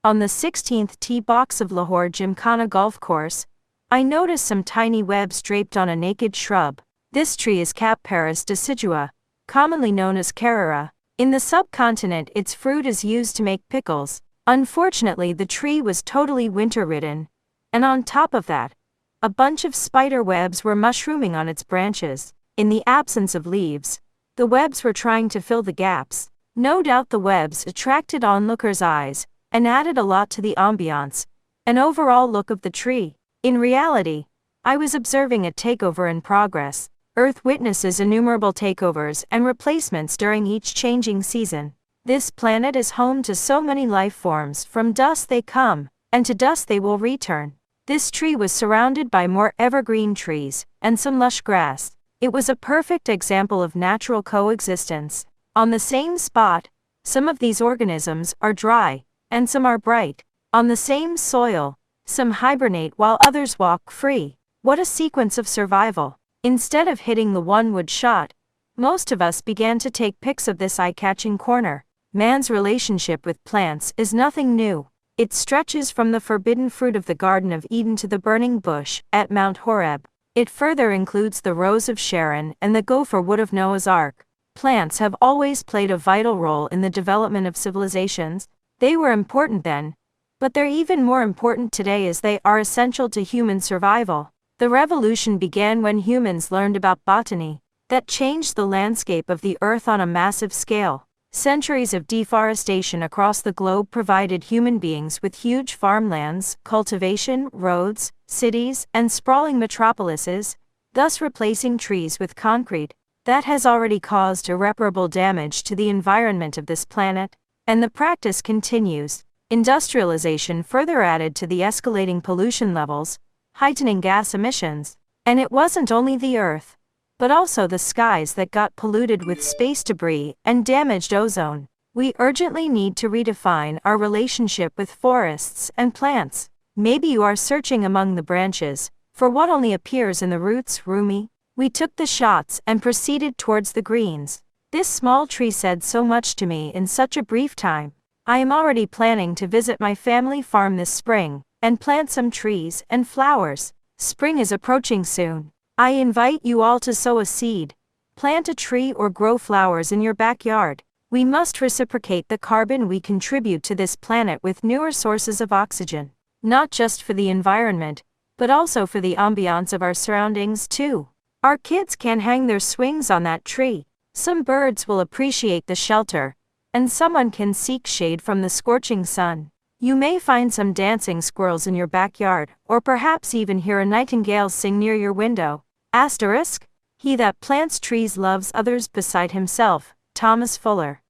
On the 16th tee box of Lahore Gymkhana Golf Course, I noticed some tiny webs draped on a naked shrub. This tree is Capparis decidua, commonly known as carrara. In the subcontinent, its fruit is used to make pickles. Unfortunately, the tree was totally winter-ridden, and on top of that, a bunch of spider webs were mushrooming on its branches. In the absence of leaves, the webs were trying to fill the gaps. No doubt the webs attracted onlookers' eyes and added a lot to the ambiance and overall look of the tree. In reality, I was observing a takeover in progress. Earth witnesses innumerable takeovers and replacements during each changing season. This planet is home to so many life forms. From dust they come, and to dust they will return. This tree was surrounded by more evergreen trees and some lush grass. It was a perfect example of natural coexistence. On the same spot, some of these organisms are dry, and some are bright. On the same soil, some hibernate while others walk free. What a sequence of survival! Instead of hitting the one-wood shot, most of us began to take pics of this eye-catching corner. Man's relationship with plants is nothing new. It stretches from the forbidden fruit of the Garden of Eden to the burning bush at Mount Horeb. It further includes the Rose of Sharon and the gopher wood of Noah's Ark. Plants have always played a vital role in the development of civilizations. They were important then, but they're even more important today as they are essential to human survival. The revolution began when humans learned about botany, that changed the landscape of the earth on a massive scale. Centuries of deforestation across the globe provided human beings with huge farmlands, cultivation, roads, cities, and sprawling metropolises, thus replacing trees with concrete. That has already caused irreparable damage to the environment of this planet, and the practice continues. Industrialization further added to the escalating pollution levels, heightening gas emissions. And it wasn't only the earth, but also the skies that got polluted with space debris and damaged ozone. We urgently need to redefine our relationship with forests and plants. Maybe you are searching among the branches for what only appears in the roots. Rumi. We took the shots and proceeded towards the greens. This small tree said so much to me in such a brief time. I am already planning to visit my family farm this spring and plant some trees and flowers. Spring is approaching soon. I invite you all to sow a seed, plant a tree, or grow flowers in your backyard. We must reciprocate the carbon we contribute to this planet with newer sources of oxygen, not just for the environment, but also for the ambiance of our surroundings too. Our kids can hang their swings on that tree. Some birds will appreciate the shelter, and someone can seek shade from the scorching sun. You may find some dancing squirrels in your backyard, or perhaps even hear a nightingale sing near your window. Asterisk, he that plants trees loves others beside himself. Thomas Fuller.